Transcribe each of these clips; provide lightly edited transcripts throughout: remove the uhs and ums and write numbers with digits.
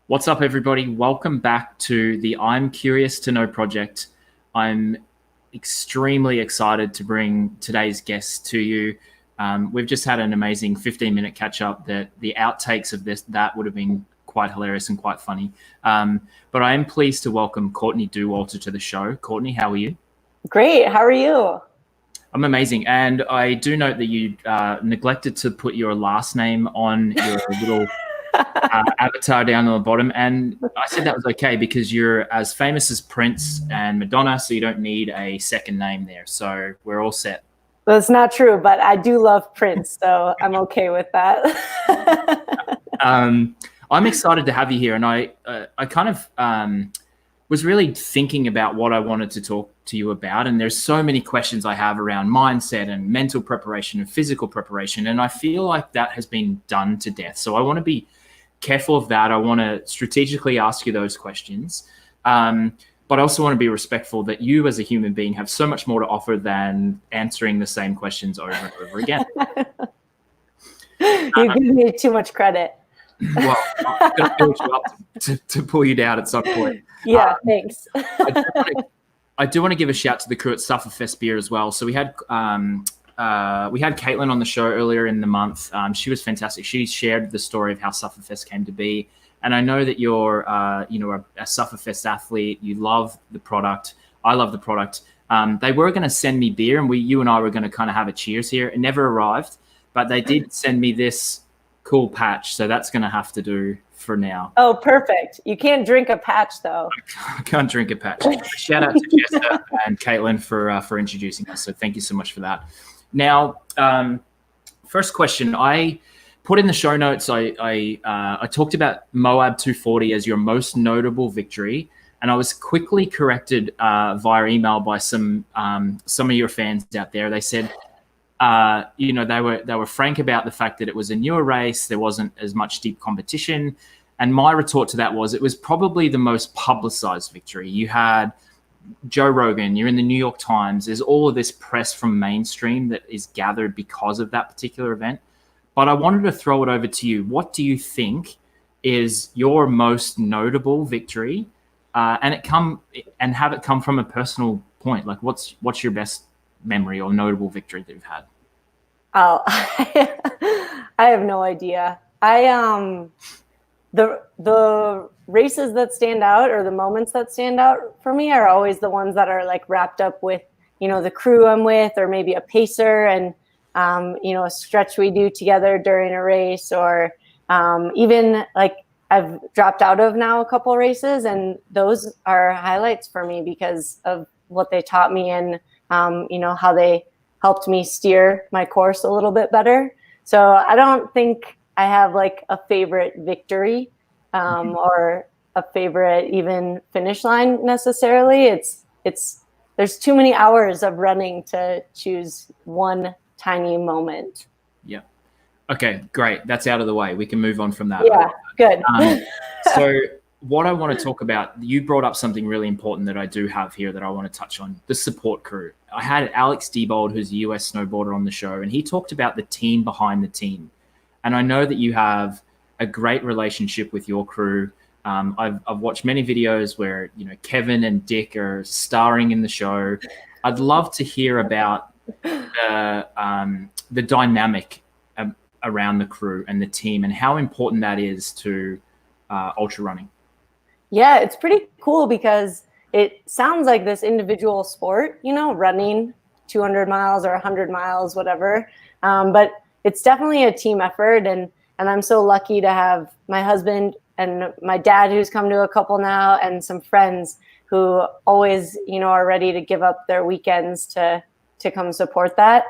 What's up, everybody? Welcome back to the I'm Curious to Know project. I'm extremely excited to bring today's guest to you. We've just had an amazing 15-minute catch-up that the outtakes of that would have been quite hilarious and quite funny. But I am pleased to welcome Courtney Dauwalter to the show. Courtney, how are you? Great. How are you? I'm amazing. And I do note that you neglected to put your last name on your little avatar down on the bottom. And I said that was okay because you're as famous as Prince and Madonna, so you don't need a second name there. So we're all set. That's not true, but I do love Prince, so I'm okay with that. I'm excited to have you here. And I kind of was really thinking about what I wanted to talk to you about. And there's so many questions I have around mindset and mental preparation and physical preparation. And I feel like that has been done to death. So I want to be careful of that. I want to strategically ask you those questions. But I also want to be respectful that you as a human being have so much more to offer than answering the same questions over and over again. You give me too much credit. Well, I'm going to build you up to pull you down at some point. Yeah, thanks. I do want to give a shout to the crew at Sufferfest Beer as well. So we had Caitlin on the show earlier in the month. She was fantastic. She shared the story of how Sufferfest came to be. And I know that you're, a Sufferfest athlete. You love the product. I love the product. They were going to send me beer, and you and I were going to kind of have a cheers here. It never arrived, but they did send me this cool patch. So that's going to have to do for now. Oh, perfect. You can't drink a patch, though. I can't drink a patch. Shout out to Jessica and Caitlin for introducing us. So thank you so much for that. Now, first question. I put in the show notes, I talked about MOAB 240 as your most notable victory, and I was quickly corrected via email by some of your fans out there. They said, they were frank about the fact that it was a newer race, there wasn't as much deep competition, and my retort to that was it was probably the most publicized victory. You had Joe Rogan, you're in the New York Times, there's all of this press from mainstream that is gathered because of that particular event. But I wanted to throw it over to you. What do you think is your most notable victory, and have it come from a personal point? Like, what's your best memory or notable victory that you've had? Oh, I have no idea. The races that stand out, or the moments that stand out for me, are always the ones that are like wrapped up with, the crew I'm with, or maybe a pacer and a stretch we do together during a race, or even like I've dropped out of now a couple races, and those are highlights for me because of what they taught me and how they helped me steer my course a little bit better. So I don't think I have like a favorite victory or a favorite even finish line necessarily. There's too many hours of running to choose one tiny moment. Yeah. Okay, great. That's out of the way. We can move on from that. Yeah, good. So what I want to talk about, you brought up something really important that I do have here that I want to touch on, the support crew. I had Alex Diebold, who's a US snowboarder, on the show, and he talked about the team behind the team. And I know that you have a great relationship with your crew. I've watched many videos where, Kevin and Dick are starring in the show. I'd love to hear about the dynamic around the crew and the team and how important that is to ultra running. Yeah, it's pretty cool because it sounds like this individual sport, running 200 miles or 100 miles, whatever. But it's definitely a team effort. And I'm so lucky to have my husband and my dad, who's come to a couple now, and some friends who always, are ready to give up their weekends to come support that.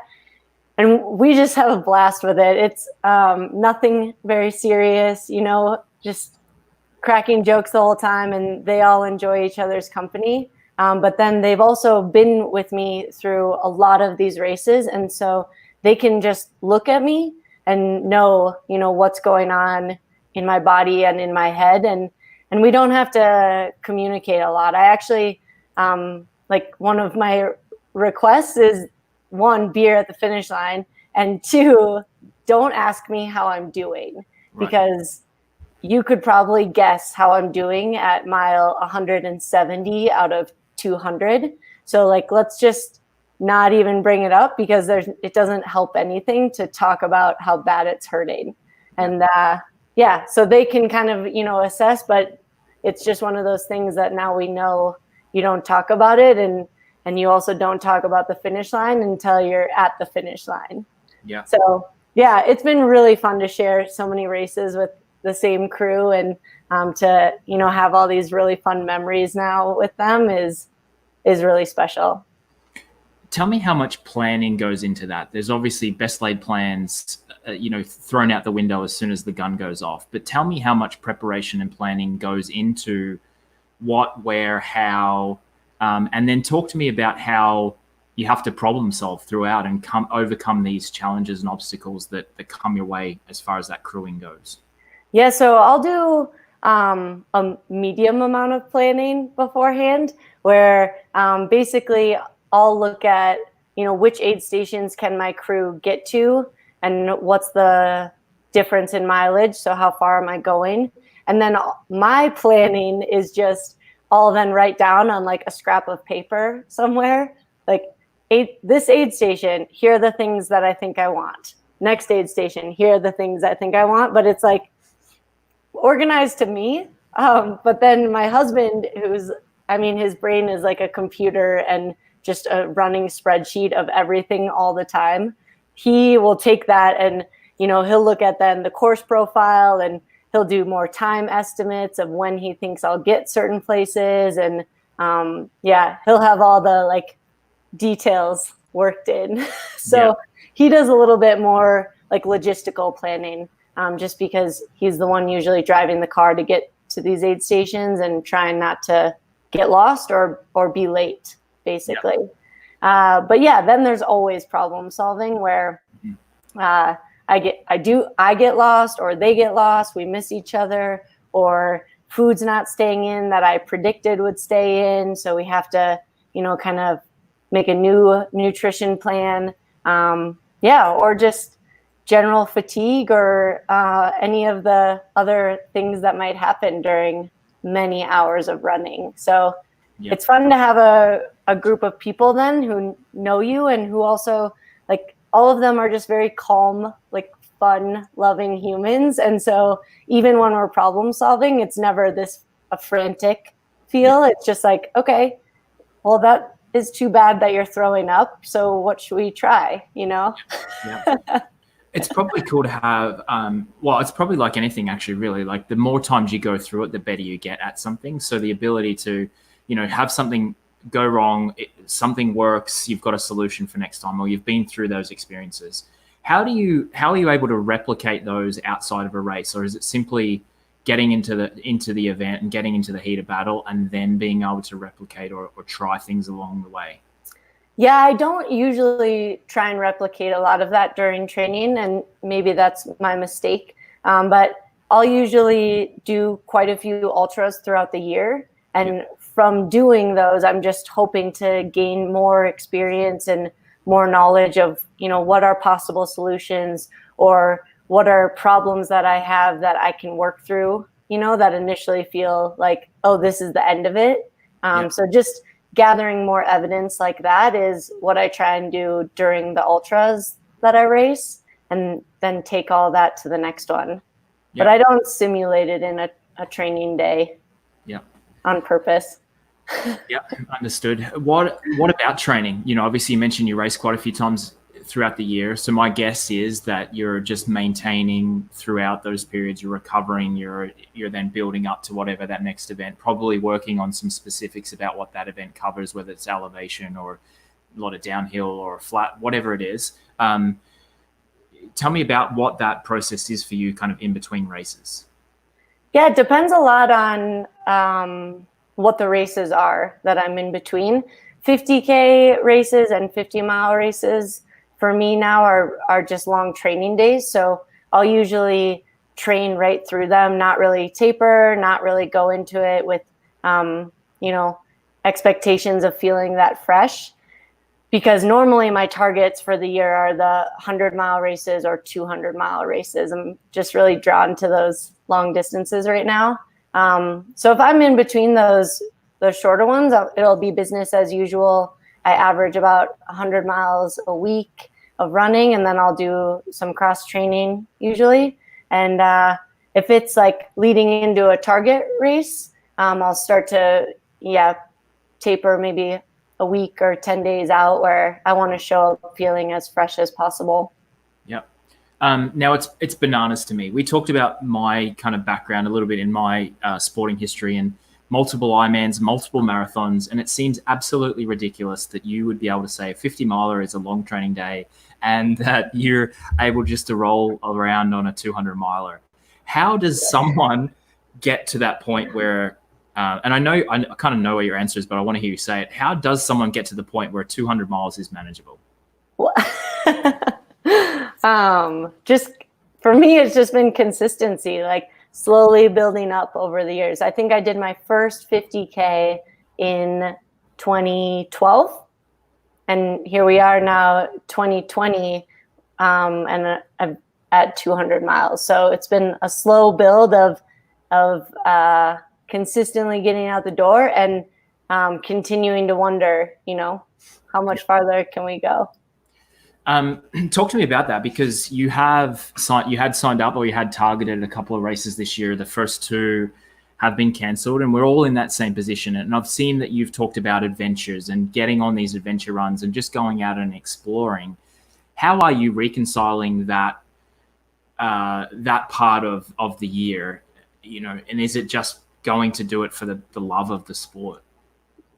And we just have a blast with it. It's nothing very serious, just cracking jokes the whole time, and they all enjoy each other's company. But then they've also been with me through a lot of these races. And so they can just look at me and know, what's going on in my body and in my head. And we don't have to communicate a lot. I actually, one of my requests is, 1, beer at the finish line, and 2, don't ask me how I'm doing, because you could probably guess how I'm doing at mile 170 out of 200. So like, let's just not even bring it up, because it doesn't help anything to talk about how bad it's hurting. And yeah, so they can kind of, assess, but it's just one of those things that now we know you don't talk about it. And you also don't talk about the finish line until you're at the finish line. Yeah. So yeah, it's been really fun to share so many races with the same crew, and to, have all these really fun memories now with them is really special. Tell me how much planning goes into that. There's obviously best laid plans, thrown out the window as soon as the gun goes off. But tell me how much preparation and planning goes into what, where, how, and then talk to me about how you have to problem solve throughout and overcome these challenges and obstacles that come your way as far as that crewing goes. Yeah, so I'll do a medium amount of planning beforehand, where basically I'll look at, which aid stations can my crew get to, and what's the difference in mileage. So how far am I going? And then my planning is just, I'll then write down on like a scrap of paper somewhere, like this aid station, here are the things that I think I want. Next aid station, here are the things I think I want. But it's like organized to me. But then my husband, his brain is like a computer and just a running spreadsheet of everything all the time. He will take that and, he'll look at then the course profile, and he'll do more time estimates of when he thinks I'll get certain places. And he'll have all the like details worked in. So he does a little bit more like logistical planning, just because he's the one usually driving the car to get to these aid stations and trying not to get lost or be late, basically. But yeah, then there's always problem solving where I get lost, or they get lost, we miss each other, or food's not staying in that I predicted would stay in. So we have to, kind of make a new nutrition plan. Or just general fatigue, or any of the other things that might happen during many hours of running. So it's fun to have a group of people then who know you, and who also, like, all of them are just very calm, like fun, loving humans. And so even when we're problem solving, it's never a frantic feel. It's just like, okay, well, that is too bad that you're throwing up. So what should we try? Yeah. It's probably cool to have, it's probably like anything, actually, really. Like, the more times you go through it, the better you get at something. So the ability to, have something go wrong, something works, you've got a solution for next time, or you've been through those experiences. How are you able to replicate those outside of a race? Or is it simply getting into the event and getting into the heat of battle, and then being able to replicate or try things along the way? Yeah, I don't usually try and replicate a lot of that during training, and maybe that's my mistake. But I'll usually do quite a few ultras throughout the year. And from doing those, I'm just hoping to gain more experience and more knowledge of, what are possible solutions, or what are problems that I have that I can work through, that initially feel like, oh, this is the end of it. So just gathering more evidence like that is what I try and do during the ultras that I race, and then take all that to the next one. But I don't simulate it in a training day on purpose. Yeah, understood. What about training? Obviously you mentioned you race quite a few times throughout the year. So my guess is that you're just maintaining throughout those periods, you're recovering, you're then building up to whatever that next event, probably working on some specifics about what that event covers, whether it's elevation or a lot of downhill or flat, whatever it is. Tell me about what that process is for you kind of in between races. Yeah, it depends a lot on what the races are that I'm in between. 50K races and 50-mile races for me now are just long training days. So I'll usually train right through them, not really taper, not really go into it with, expectations of feeling that fresh. because normally my targets for the year are the 100-mile races or 200-mile races. I'm just really drawn to those long distances right now. So if I'm in between those shorter ones, it'll be business as usual. I average about 100 miles a week of running, and then I'll do some cross training usually. And if it's like leading into a target race, I'll start to taper maybe a week or 10 days out, where I want to show up feeling as fresh as possible. Yep. Now it's bananas to me. We talked about my kind of background a little bit in my sporting history, and multiple Ironmans, multiple marathons, and it seems absolutely ridiculous that you would be able to say a 50-miler is a long training day and that you're able just to roll around on a 200-miler. How does someone get to that point where, and I kind of know what your answer is, but I want to hear you say it. How does someone get to the point where 200 miles is manageable? Just for me, it's just been consistency, like slowly building up over the years. I think I did my first 50K in 2012, and here we are now, 2020, and I'm at 200 miles. So it's been a slow build of consistently getting out the door and continuing to wonder, how much farther can we go? Talk to me about that, because you had signed up, or you had targeted a couple of races this year. The first two have been cancelled, and we're all in that same position. And I've seen that you've talked about adventures and getting on these adventure runs and just going out and exploring. How are you reconciling that part of the year, and is it just going to do it for the love of the sport?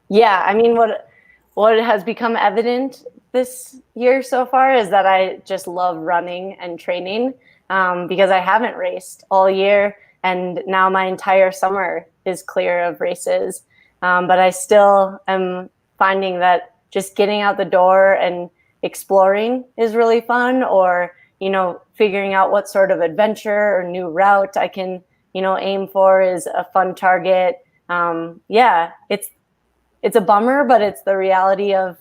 Yeah, I mean, what has become evident this year so far is that I just love running and training, because I haven't raced all year, and now my entire summer is clear of races. But I still am finding that just getting out the door and exploring is really fun, or, figuring out what sort of adventure or new route I can, aim for is a fun target. It's a bummer, but it's the reality of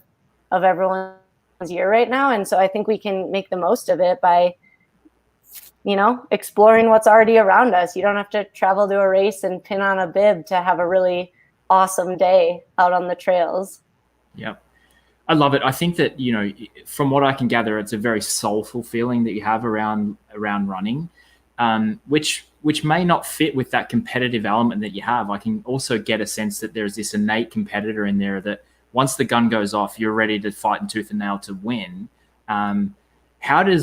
everyone's year right now. And so I think we can make the most of it by, exploring what's already around us. You don't have to travel to a race and pin on a bib to have a really awesome day out on the trails. Yep. I love it. I think that, from what I can gather, it's a very soulful feeling that you have around running, which may not fit with that competitive element that you have. I can also get a sense that there's this innate competitor in there that once the gun goes off, you're ready to fight in tooth and nail to win. How do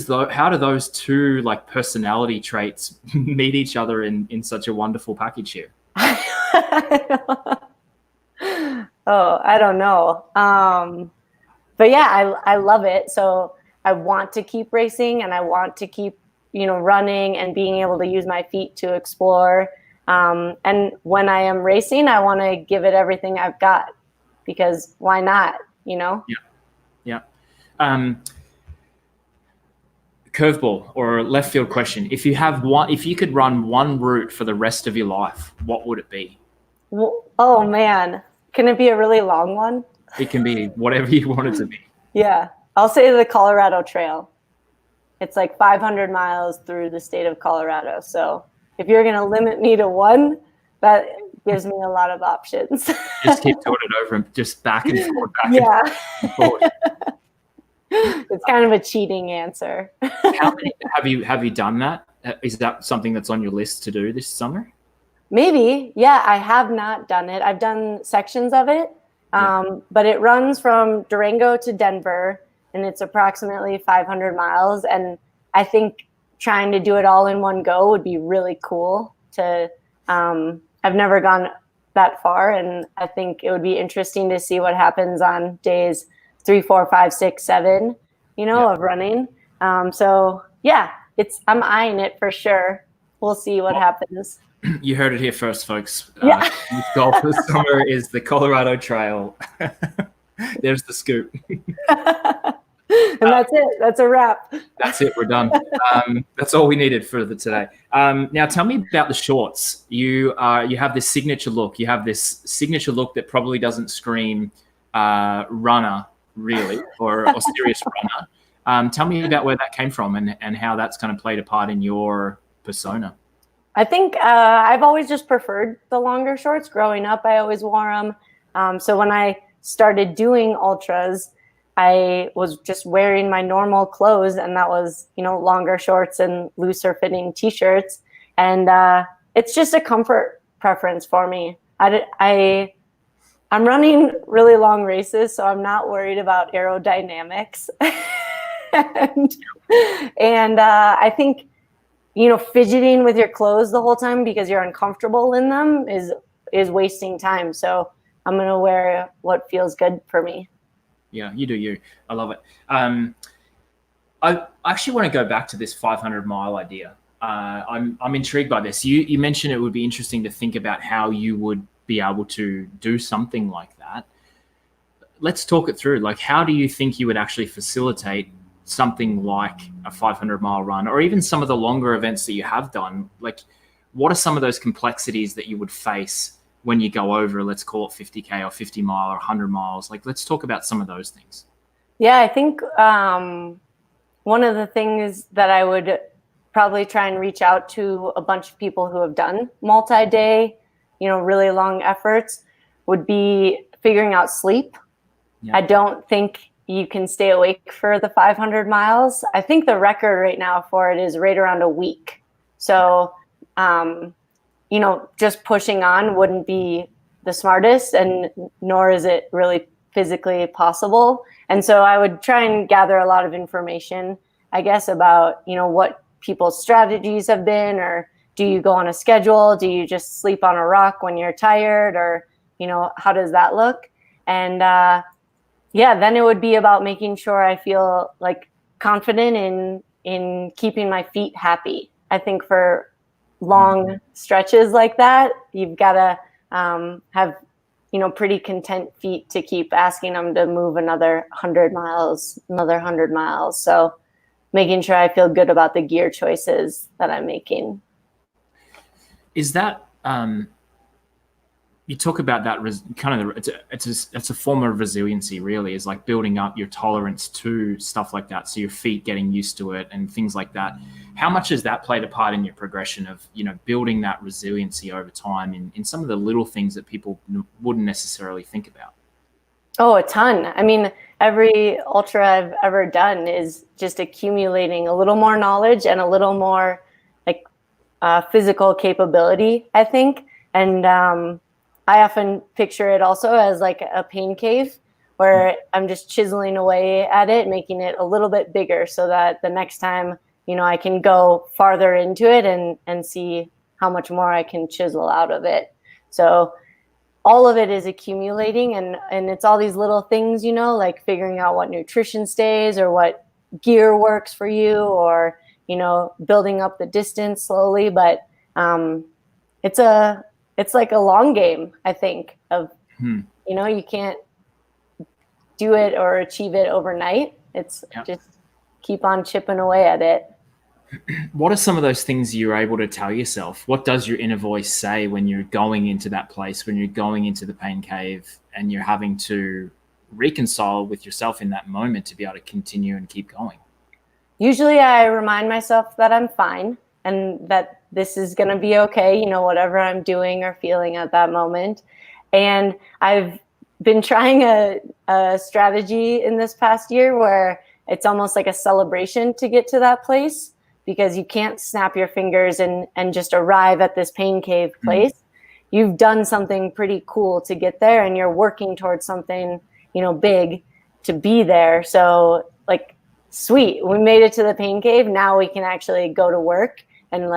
those two like personality traits meet each other in such a wonderful package here? Oh, I don't know. But yeah, I love it. So I want to keep racing, and I want to keep, running and being able to use my feet to explore. And when I am racing, I want to give it everything I've got, because why not, Yeah. Curveball or left field question. If you could run one route for the rest of your life, what would it be? Oh man. Can it be a really long one? It can be whatever you want it to be. Yeah. I'll say the Colorado Trail. It's like 500 miles through the state of Colorado. So if you're going to limit me to one, that gives me a lot of options. Just keep doing it over and just back and forth, and forth. It's kind of a cheating answer. How many have you done that? Is that something that's on your list to do this summer? Maybe. Yeah, I have not done it. I've done sections of it, but it runs from Durango to Denver, and it's approximately 500 miles. And I think trying to do it all in one go would be really cool. I've never gone that far, and I think it would be interesting to see what happens on days 3, 4, 5, 6, 7, of running. So yeah, I'm eyeing it for sure. We'll see what happens. You heard it here first, folks. Golf this summer is the Colorado Trail. There's the scoop. And that's it. That's a wrap. That's it. We're done. That's all we needed for today. Now, tell me about the shorts. You have this signature look. You have this signature look that probably doesn't scream runner really, or serious runner. Tell me about where that came from and how that's kind of played a part in your persona. I think I've always just preferred the longer shorts. Growing up, I always wore them. So when I started doing ultras, I was just wearing my normal clothes, and that was, longer shorts and looser fitting t-shirts. And it's just a comfort preference for me. I'm running really long races, so I'm not worried about aerodynamics. and I think, fidgeting with your clothes the whole time because you're uncomfortable in them is wasting time. So I'm going to wear what feels good for me. Yeah, you do you. I love it. I actually want to go back to this 500-mile idea. I'm intrigued by this. You mentioned it would be interesting to think about how you would be able to do something like that. Let's talk it through. Like, how do you think you would actually facilitate something like a 500-mile run, or even some of the longer events that you have done? Like, what are some of those complexities that you would face when you go over, let's call it 50K or 50 mile or 100 miles? Like, let's talk about some of those things. Yeah, I think one of the things that I would probably try and reach out to a bunch of people who have done multi-day, really long efforts would be figuring out sleep. Yeah. I don't think you can stay awake for the 500 miles. I think the record right now for it is right around a week. So, just pushing on wouldn't be the smartest, and nor is it really physically possible. And so I would try and gather a lot of information, I guess, about, what people's strategies have been, or do you go on a schedule? Do you just sleep on a rock when you're tired, or, how does that look? And, then it would be about making sure I feel like confident in keeping my feet happy. I think for long stretches like that, you've got to have, pretty content feet to keep asking them to move another 100 miles, another 100 miles. So making sure I feel good about the gear choices that I'm making. Is that, you talk about that it's a form of resiliency, really, is like building up your tolerance to stuff like that. So your feet getting used to it and things like that. How much has that played a part in your progression of, building that resiliency over time in some of the little things that people wouldn't necessarily think about? Oh, a ton. I mean, every ultra I've ever done is just accumulating a little more knowledge and a little more physical capability, I think. And I often picture it also as like a pain cave where I'm just chiseling away at it, making it a little bit bigger so that the next time, I can go farther into it and see how much more I can chisel out of it. So all of it is accumulating, and it's all these little things, like figuring out what nutrition stays or what gear works for you, or, building up the distance slowly. But it's like a long game, I think, of, you can't do it or achieve it overnight. It's just keep on chipping away at it. What are some of those things you're able to tell yourself? What does your inner voice say when you're going into that place, when you're going into the pain cave and you're having to reconcile with yourself in that moment to be able to continue and keep going? Usually I remind myself that I'm fine and that this is going to be okay, whatever I'm doing or feeling at that moment. And I've been trying a strategy in this past year where it's almost like a celebration to get to that place, because you can't snap your fingers and just arrive at this pain cave place. You've done something pretty cool to get there, and you're working towards something, big to be there. So sweet, we made it to the pain cave. Now we can actually go to work and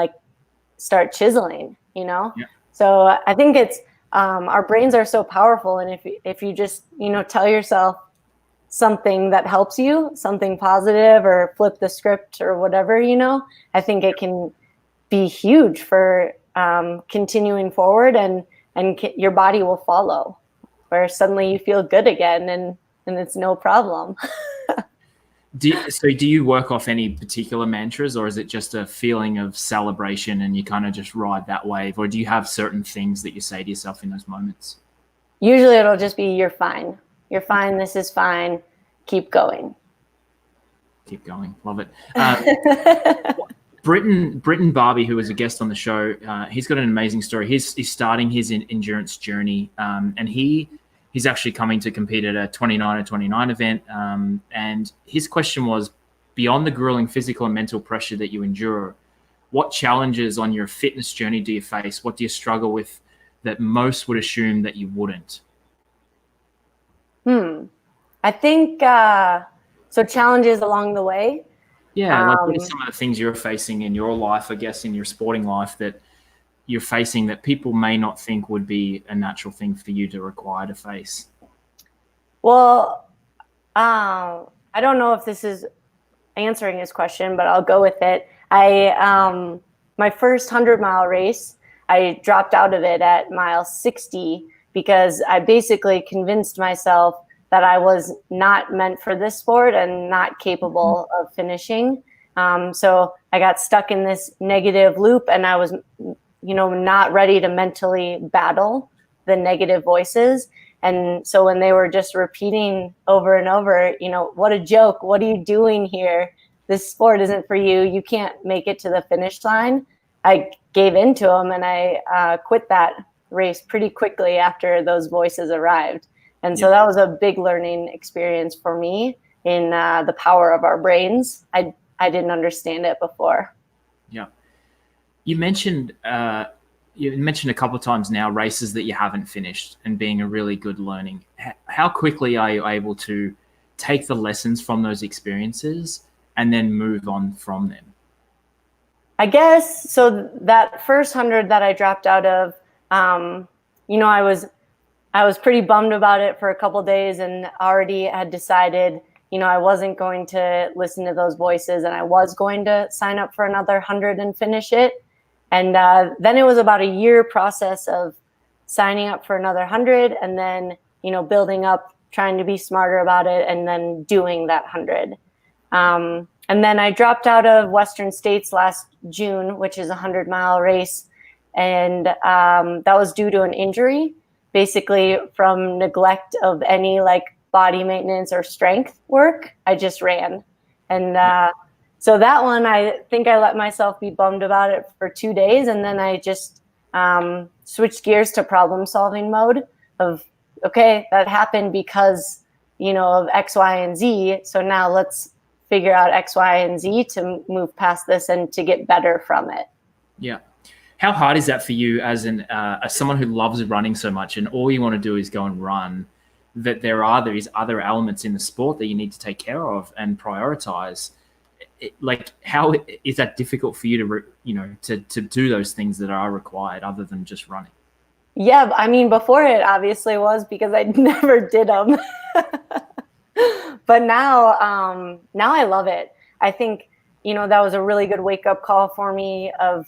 start chiseling, Yeah. So I think it's, our brains are so powerful. And if you just, tell yourself something that helps you, something positive, or flip the script or whatever, I think it can be huge for continuing forward, and your body will follow, where suddenly you feel good again and it's no problem. Do you work off any particular mantras, or is it just a feeling of celebration and you kind of just ride that wave? Or do you have certain things that you say to yourself in those moments? Usually it'll just be, you're fine. You're fine. This is fine. keep going. Keep going. Love it. Britton Barbie, who was a guest on the show, he's got an amazing story. He's starting his endurance journey, and he's actually coming to compete at a 29 event. And his question was, beyond the grueling physical and mental pressure that you endure, what challenges on your fitness journey do you face? What do you struggle with that most would assume that you wouldn't? I think so. Challenges along the way. Yeah, like what are some of the things you're facing in your life, I guess, in your sporting life that you're facing that people may not think would be a natural thing for you to require to face? Well, I don't know if this is answering his question, but I'll go with it. My first 100-mile race, I dropped out of it at mile 60 because I basically convinced myself that I was not meant for this sport and not capable of finishing. So I got stuck in this negative loop, and I was, not ready to mentally battle the negative voices. And so when they were just repeating over and over, what a joke, what are you doing here? This sport isn't for you. You can't make it to the finish line. I gave in to them, and I quit that race pretty quickly after those voices arrived. And so that was a big learning experience for me in the power of our brains. I didn't understand it before. Yeah. You mentioned a couple of times now races that you haven't finished and being a really good learning. How quickly are you able to take the lessons from those experiences and then move on from them? I guess so. That first 100 that I dropped out of, I was pretty bummed about it for a couple of days, and already had decided, I wasn't going to listen to those voices, and I was going to sign up for another 100 and finish it. And then it was about a year process of signing up for another 100, and then, building up, trying to be smarter about it, and then doing that 100. And then I dropped out of Western States last June, which is a 100-mile race. And that was due to an injury, basically from neglect of any body maintenance or strength work. I just ran. And so that one, I think I let myself be bummed about it for 2 days. And then I just switched gears to problem solving mode of, okay, that happened because, of X, Y, and Z. So now let's figure out X, Y, and Z to move past this and to get better from it. Yeah. How hard is that for you as someone who loves running so much and all you want to do is go and run, that there are these other elements in the sport that you need to take care of and prioritize? How is that difficult for you to do those things that are required other than just running? Yeah, I mean, before it obviously was because I never did them. But now I love it. I think, that was a really good wake-up call for me of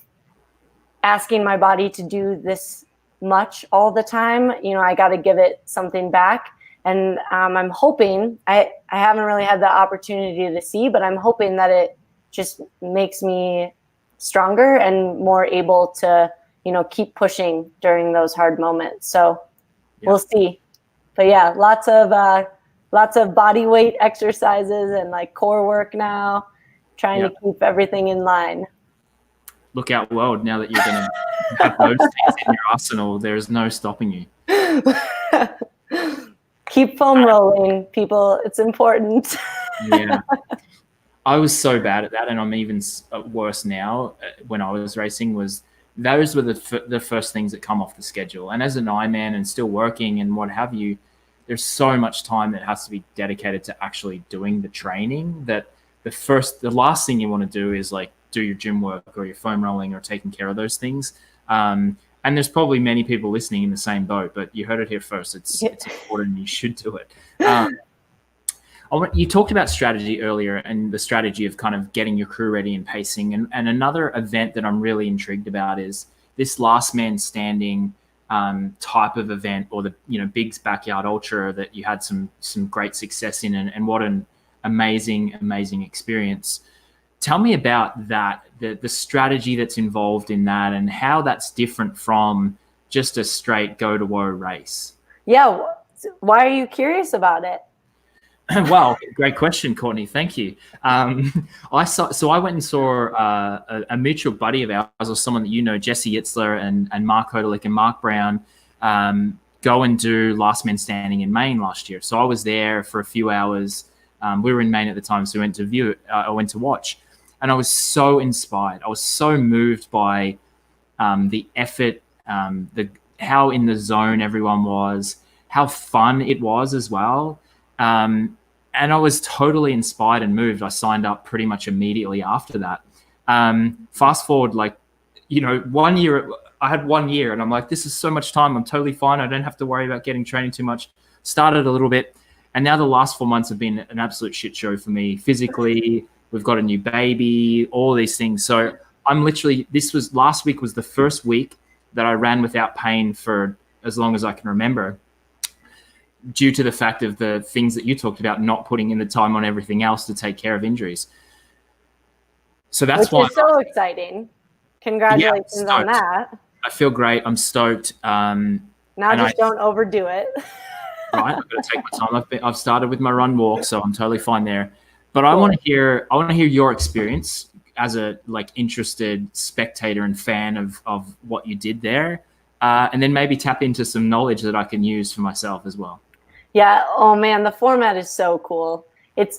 asking my body to do this much all the time. I got to give it something back. And I'm hoping, I haven't really had the opportunity to see, but I'm hoping that it just makes me stronger and more able to, keep pushing during those hard moments. So we'll see. But yeah, lots of body weight exercises and core work now, trying to keep everything in line. Look out, world, now that you're going to have those things in your arsenal, there's no stopping you. Keep foam rolling, people. It's important. Yeah. I was so bad at that, and I'm even worse now. When I was racing, those were the first things that come off the schedule. And as an Ironman and still working and what have you, there's so much time that has to be dedicated to actually doing the training that the last thing you want to do is do your gym work or your foam rolling or taking care of those things. And there's probably many people listening in the same boat, but you heard it here first. It's important and you should do it. You talked about strategy earlier and the strategy of kind of getting your crew ready and pacing. And another event that I'm really intrigued about is this last man standing type of event, or the Big's Backyard Ultra that you had some great success in, and what an amazing experience. Tell me about that, the strategy that's involved in that, and how that's different from just a straight go to woe race. Yeah. Why are you curious about it? Well, great question, Courtney. Thank you. I went and saw a mutual buddy of ours, or someone that you know, Jesse Itzler and Mark Hodelick and Mark Brown, go and do Last Man Standing in Maine last year. So I was there for a few hours. We were in Maine at the time, so we went to view it. I went to watch, and I was so inspired. I was so moved by the effort, how in the zone everyone was, how fun it was as well. And I was totally inspired and moved. I signed up pretty much immediately after that. Fast forward, 1 year, I had 1 year and I'm like, this is so much time. I'm totally fine. I don't have to worry about getting training too much. Started a little bit. And now the last 4 months have been an absolute shit show for me physically. We've got a new baby, all these things. So last week was the first week that I ran without pain for as long as I can remember, due to the fact of the things that you talked about, not putting in the time on everything else to take care of injuries. So that's why. Which is so exciting. Congratulations on that. I feel great. I'm stoked. Now just don't overdo it. Right. I've got to take my time. I've started with my run walk, so I'm totally fine there. But cool. I want to hear your experience as a interested spectator and fan of what you did there. And then maybe tap into some knowledge that I can use for myself as well. Yeah. Oh man, the format is so cool. It's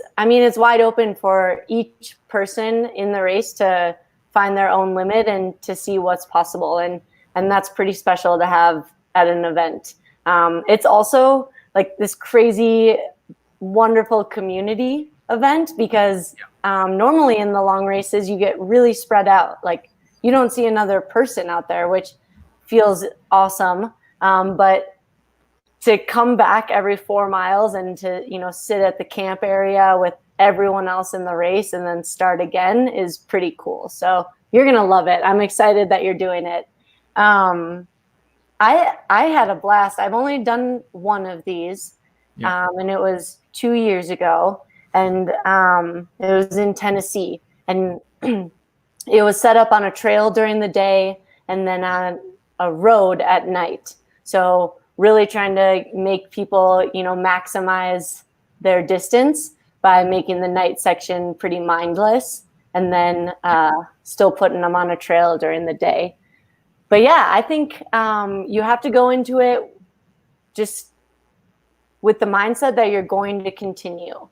wide open for each person in the race to find their own limit and to see what's possible. And that's pretty special to have at an event. It's also like this crazy, wonderful community event because normally in the long races, you get really spread out. Like you don't see another person out there, which feels awesome. But to come back every 4 miles and to, sit at the camp area with everyone else in the race and then start again is pretty cool. So you're going to love it. I'm excited that you're doing it. I had a blast. I've only done one of these, and it was 2 years ago, and it was in Tennessee, and it was set up on a trail during the day and then on a road at night. So really trying to make people, maximize their distance by making the night section pretty mindless and then still putting them on a trail during the day. But yeah, I think you have to go into it just with the mindset that you're going to continue.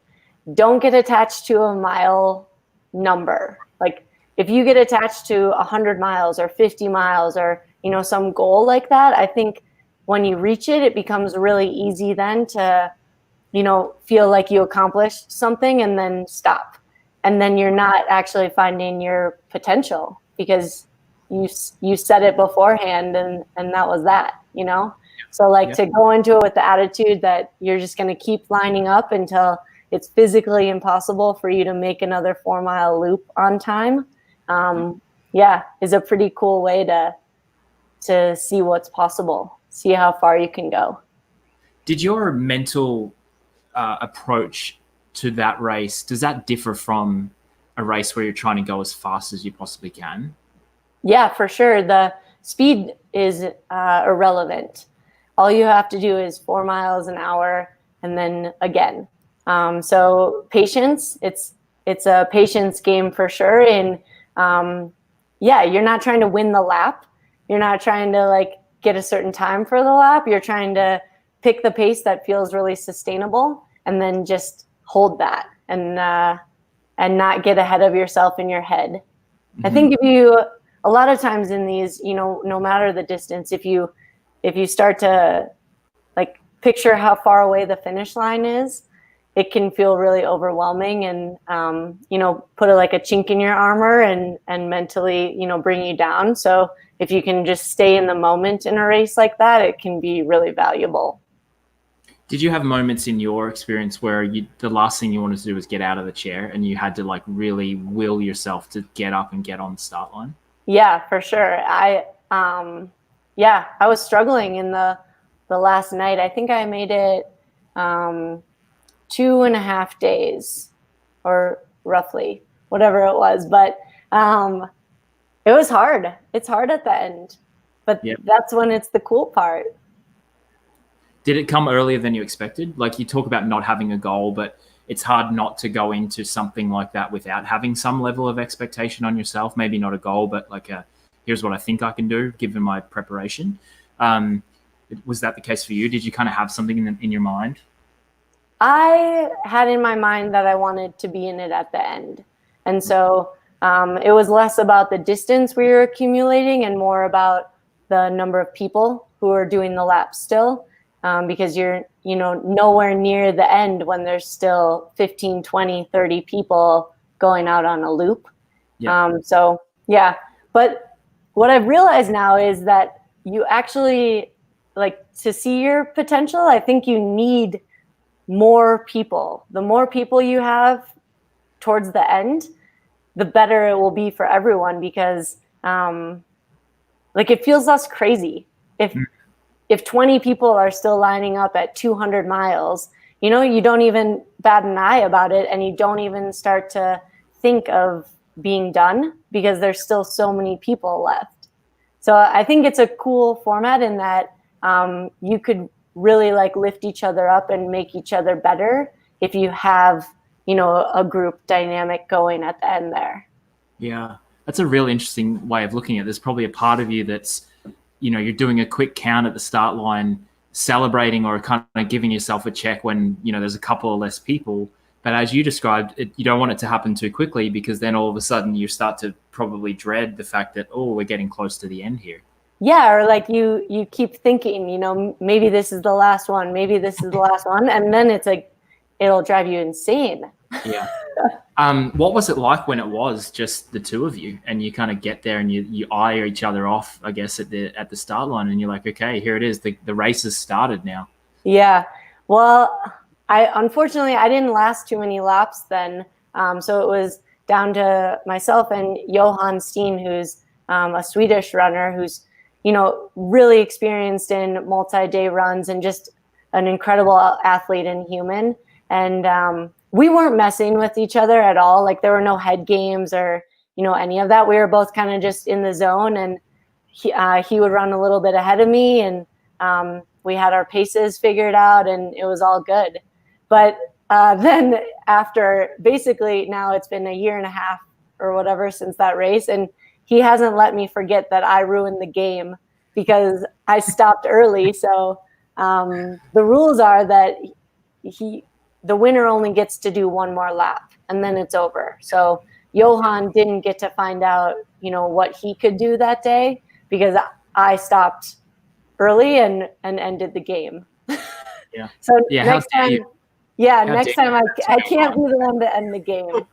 Don't get attached to a mile number. Like if you get attached to 100 miles or 50 miles or, some goal like that, I think when you reach it, it becomes really easy then to, feel like you accomplished something and then stop. And then you're not actually finding your potential because you said it beforehand and that was that, So to go into it with the attitude that you're just going to keep lining up until it's physically impossible for you to make another 4 mile loop on time. Is a pretty cool way to see what's possible, see how far you can go. Did your mental approach to that race, does that differ from a race where you're trying to go as fast as you possibly can? Yeah, for sure. The speed is irrelevant. All you have to do is 4 miles an hour and then again. So patience, it's a patience game for sure. And you're not trying to win the lap. You're not trying to get a certain time for the lap. You're trying to pick the pace that feels really sustainable and then just hold that and not get ahead of yourself in your head. Mm-hmm. I think a lot of times in these, no matter the distance, if you start to picture how far away the finish line is, it can feel really overwhelming and, put a chink in your armor and mentally, bring you down. So if you can just stay in the moment in a race like that, it can be really valuable. Did you have moments in your experience where the last thing you wanted to do was get out of the chair and you had to really will yourself to get up and get on the start line? Yeah, for sure. I was struggling in the last night. I think I made it 2.5 days or roughly whatever it was, but it was hard. It's hard at the end, but that's when it's the cool part. Did it come earlier than you expected? Like, you talk about not having a goal, but it's hard not to go into something like that without having some level of expectation on yourself. Maybe not a goal, but like here's what I think I can do given my preparation. Was that the case for you? Did you kind of have something in your mind? I had in my mind that I wanted to be in it at the end. And so it was less about the distance we were accumulating and more about the number of people who are doing the laps still, because you're, nowhere near the end when there's still 15, 20, 30 people going out on a loop. Yeah. So, yeah. But what I've realized now is that you actually, like, to see your potential, I think you need more people. The more people you have towards the end, the better it will be for everyone, because like, it feels less crazy if 20 people are still lining up at 200 miles. You don't even bat an eye about it, and you don't even start to think of being done because there's still so many people left. So I think it's a cool format in that you could really like lift each other up and make each other better if you have, a group dynamic going at the end there. Yeah, that's a really interesting way of looking at it. There's probably a part of you that's, you're doing a quick count at the start line, celebrating or kind of giving yourself a check when, there's a couple of less people. But as you described, you don't want it to happen too quickly, because then all of a sudden you start to probably dread the fact that, oh, we're getting close to the end here. Yeah, or like you keep thinking, maybe this is the last one, maybe this is the last one. And then it's like, it'll drive you insane. Yeah. What was it like when it was just the two of you and you kind of get there and you eye each other off, I guess, at the start line, and you're like, okay, here it is. The race has started now. Yeah. Well, unfortunately, I didn't last too many laps then. So it was down to myself and Johan Steen, who's a Swedish runner who's, really experienced in multi-day runs and just an incredible athlete and human. And we weren't messing with each other at all. Like, there were no head games or, any of that. We were both kind of just in the zone, and he would run a little bit ahead of me, and we had our paces figured out, and it was all good. But then after, basically now it's been a year and a half or whatever since that race, and he hasn't let me forget that I ruined the game because I stopped early. So the rules are that the winner only gets to do one more lap, and then it's over. So Johan didn't get to find out, what he could do that day because I stopped early and ended the game. Yeah. So yeah, next time, I can't be the one to end the game.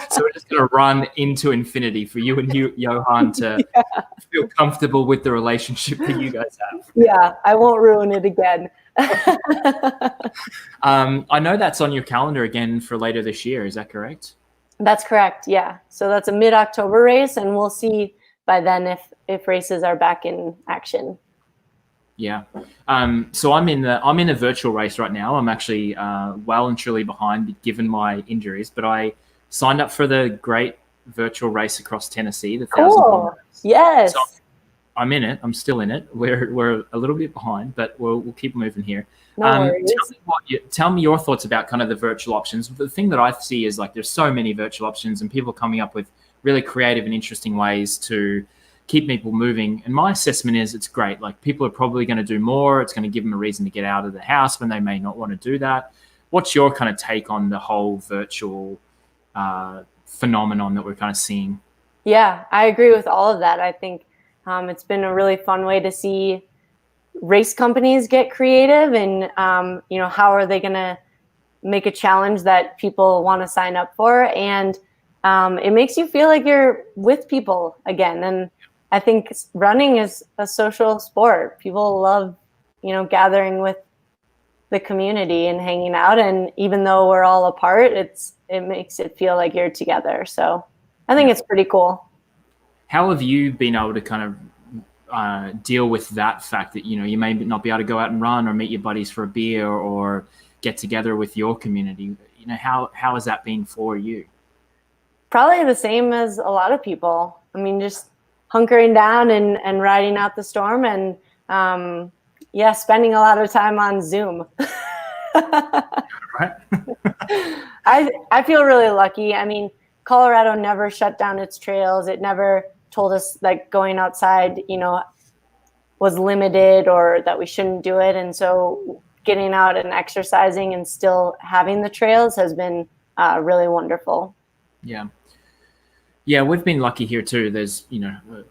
So we're just going to run into infinity for you and Johan to feel comfortable with the relationship that you guys have. Yeah, I won't ruin it again. I know that's on your calendar again for later this year. Is that correct? That's correct. Yeah. So that's a mid-October race, and we'll see by then if races are back in action. Yeah. So I'm in a virtual race right now. I'm actually well and truly behind given my injuries, but I signed up for the great virtual race across Tennessee, the 1,000 race. Yes. So I'm in it. I'm still in it. We're a little bit behind, but we'll keep moving here. No worries. Tell me your thoughts about kind of the virtual options. The thing that I see is, like, there's so many virtual options, and people coming up with really creative and interesting ways to keep people moving. And my assessment is it's great. Like, people are probably going to do more. It's going to give them a reason to get out of the house when they may not want to do that. What's your kind of take on the whole virtual phenomenon that we're kind of seeing? Yeah, I agree with all of that. I think it's been a really fun way to see race companies get creative and, how are they going to make a challenge that people want to sign up for. And it makes you feel like you're with people again. And I think running is a social sport. People love, gathering with the community and hanging out. And even though we're all apart, it makes it feel like you're together. So I think it's pretty cool. How have you been able to kind of deal with that fact that, you may not be able to go out and run or meet your buddies for a beer or get together with your community? How has that been for you? Probably the same as a lot of people. I mean, just hunkering down and riding out the storm and, Yeah, spending a lot of time on Zoom. Right. I feel really lucky. I mean, Colorado never shut down its trails. It never told us like going outside, was limited or that we shouldn't do it. And so getting out and exercising and still having the trails has been really wonderful. Yeah. Yeah, we've been lucky here too. There's,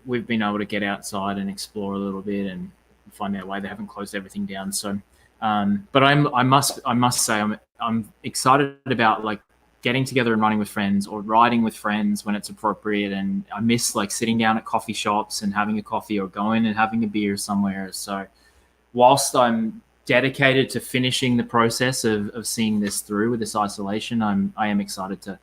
we've been able to get outside and explore a little bit and find our way. They haven't closed everything down. So, but I must say, I'm excited about like getting together and running with friends or riding with friends when it's appropriate. And I miss like sitting down at coffee shops and having a coffee or going and having a beer somewhere. So whilst I'm dedicated to finishing the process of seeing this through with this isolation, I am excited to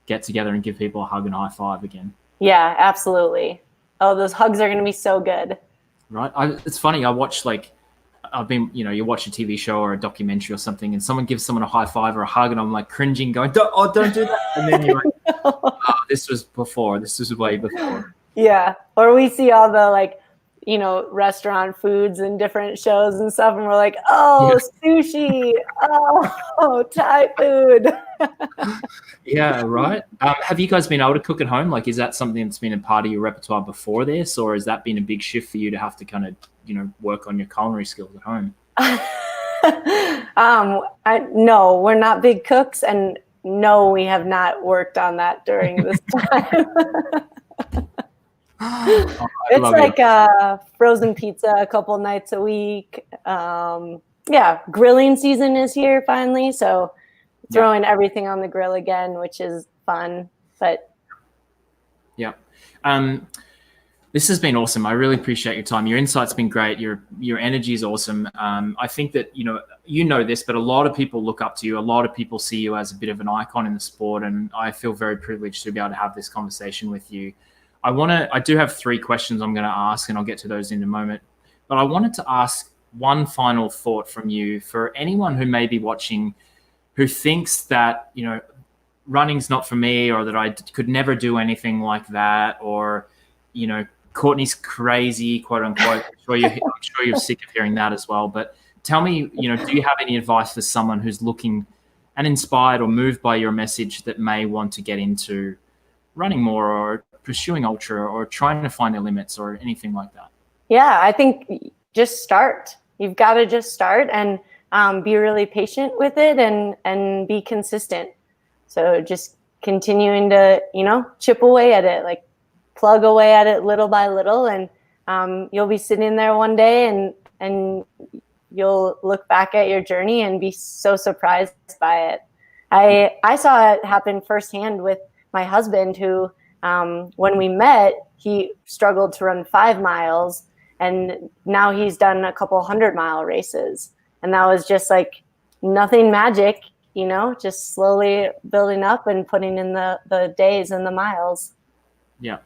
get together and give people a hug and high five again. Yeah, absolutely. Oh, those hugs are going to be so good. Right. It's funny. I watch you watch a TV show or a documentary or something and someone gives someone a high five or a hug and I'm like cringing going, don't do that. And then you're like, oh, this was way before. Yeah. Or we see all the like, restaurant foods and different shows and stuff. And we're like, oh, sushi. Oh, Thai food. Yeah, right. Have you guys been able to cook at home? Like, is that something that's been a part of your repertoire before this, or has that been a big shift for you to have to kind of, work on your culinary skills at home? No, we're not big cooks, and no, we have not worked on that during this time. It's like frozen pizza a couple nights a week. Grilling season is here finally, so throwing everything on the grill again, which is fun. But yeah, this has been awesome. I really appreciate your time. Your insight's been great. Your energy is awesome. I think that you know this, but a lot of people look up to you. A lot of people see you as a bit of an icon in the sport, and I feel very privileged to be able to have this conversation with you. I do have 3 questions I'm going to ask, and I'll get to those in a moment. But I wanted to ask one final thought from you for anyone who may be watching who thinks that, running's not for me, or that I could never do anything like that, or, Courtney's crazy, quote unquote. I'm sure you're sick of hearing that as well. But tell me, do you have any advice for someone who's looking and inspired or moved by your message that may want to get into running more or pursuing ultra or trying to find their limits or anything like that? Yeah, I think just start. You've got to just start and be really patient with it and be consistent. So just continuing to, chip away at it, like plug away at it little by little. And you'll be sitting there one day and you'll look back at your journey and be so surprised by it. I saw it happen firsthand with my husband who, when we met, he struggled to run 5 miles, and now he's done a couple 100-mile races. And that was just like nothing magic, just slowly building up and putting in the days and the miles. Yeah.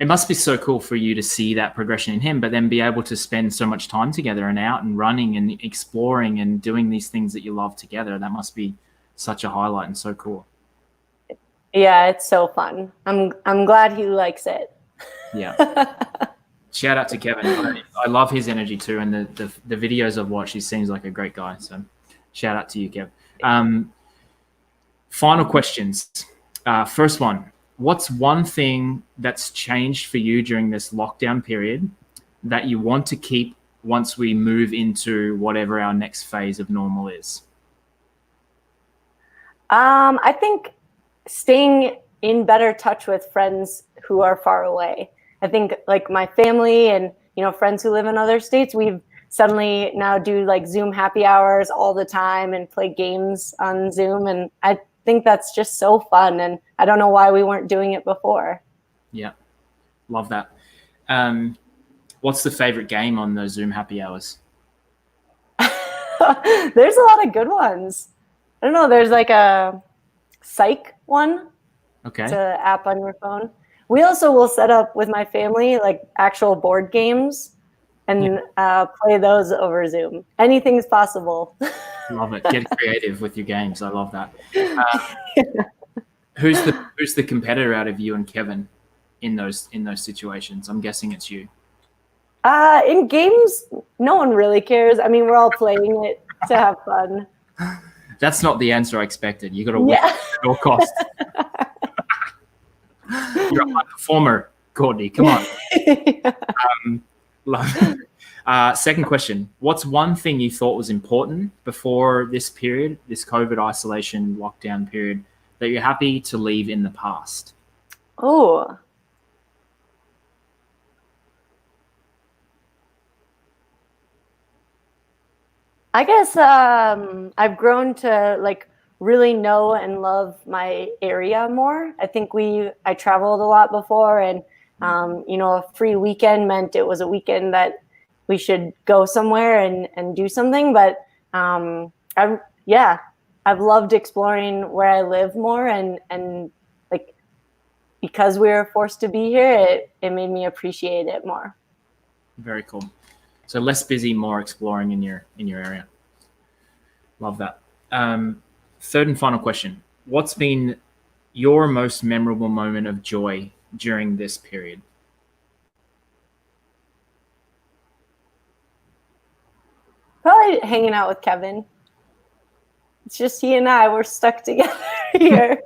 It must be so cool for you to see that progression in him, but then be able to spend so much time together and out and running and exploring and doing these things that you love together. That must be such a highlight and so cool. Yeah, it's so fun. I'm glad he likes it. Yeah. Shout out to Kevin. I love his energy too, and the videos I've watched, he seems like a great guy. So shout out to you, Kev. Final questions. First one, what's one thing that's changed for you during this lockdown period that you want to keep once we move into whatever our next phase of normal is? I think staying in better touch with friends who are far away. I think like my family and, friends who live in other states, we've suddenly now do like Zoom happy hours all the time and play games on Zoom. And I think that's just so fun. And I don't know why we weren't doing it before. Yeah. Love that. What's the favorite game on those Zoom happy hours? There's a lot of good ones. I don't know. There's like a psych one. Okay. It's an app on your phone. We also will set up with my family like actual board games and play those over Zoom. Anything's possible. Love it. Get creative with your games. I love that. Who's the competitor out of you and Kevin in those situations? I'm guessing it's you. In games, no one really cares. I mean, we're all playing it to have fun. That's not the answer I expected. You got to win at all costs. You're a high performer, Courtney. Come on. Second question. What's one thing you thought was important before this period, this COVID isolation lockdown period, that you're happy to leave in the past? Oh. I guess I've grown to like really know and love my area more. I think I traveled a lot before, and a free weekend meant it was a weekend that we should go somewhere and do something. But I've loved exploring where I live more, and like because we were forced to be here, it made me appreciate it more. Very cool. So less busy, more exploring in your area. Love that. Third and final question. What's been your most memorable moment of joy during this period? Probably hanging out with Kevin. It's just he and I, we're stuck together here.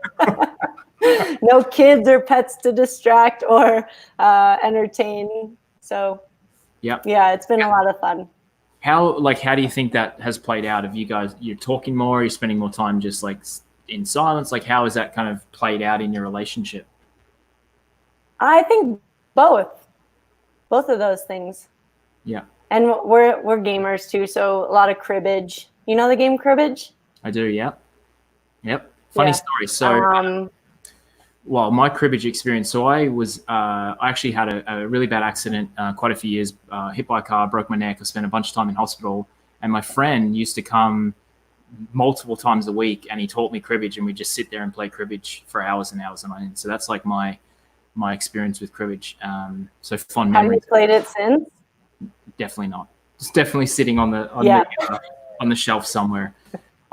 No kids or pets to distract or entertain. So yeah, it's been a lot of fun. How do you think that has played out? Have you're talking more, you're spending more time just like in silence? Like how has that kind of played out in your relationship? I think both of those things. Yeah. And we're gamers too, so a lot of cribbage. You know the game cribbage? I do, yeah. Yep. Funny story. So well, my cribbage experience. So I actually had a really bad accident quite a few years, hit by a car, broke my neck. I spent a bunch of time in hospital, and my friend used to come multiple times a week, and he taught me cribbage, and we just sit there and play cribbage for hours and hours on end. So that's like my experience with cribbage. So fond memories. Have you played it since? Definitely not. It's definitely sitting on the shelf somewhere.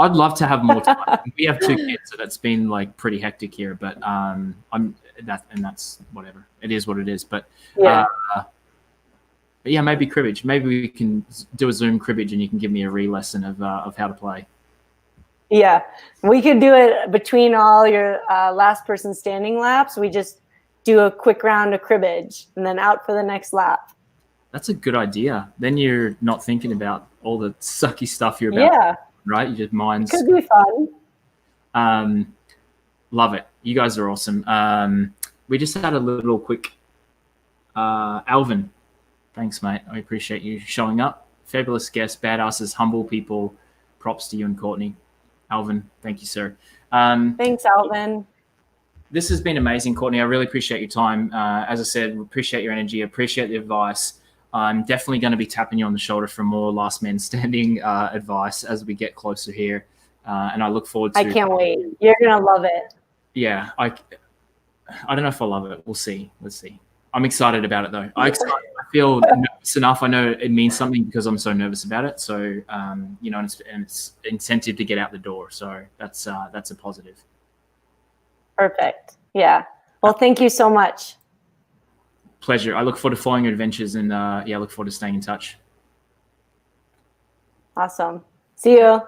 I'd love to have more time. We have 2 kids, so that's been like pretty hectic here. But that's whatever. It is what it is. But maybe cribbage. Maybe we can do a Zoom cribbage, and you can give me a lesson of how to play. Yeah, we could do it between all your last person standing laps. We just do a quick round of cribbage, and then out for the next lap. That's a good idea. Then you're not thinking about all the sucky stuff you're about. Yeah. Right? You just minds. Could be fun. Love it. You guys are awesome. We just had a little quick Alvin. Thanks, mate. I appreciate you showing up. Fabulous guest, badasses, humble people. Props to you and Courtney. Alvin, thank you, sir. Thanks, Alvin. This has been amazing, Courtney. I really appreciate your time. As I said, appreciate your energy, appreciate the advice. I'm definitely going to be tapping you on the shoulder for more last man standing advice as we get closer here. And I look forward to I can't wait. You're going to love it. Yeah. I don't know if I love it. We'll see. Let's see. I'm excited about it, though. I feel nervous enough. I know it means something because I'm so nervous about it. So, and it's incentive to get out the door. So that's a positive. Perfect. Yeah. Well, thank you so much. Pleasure. I look forward to following your adventures, and I look forward to staying in touch. Awesome. See you.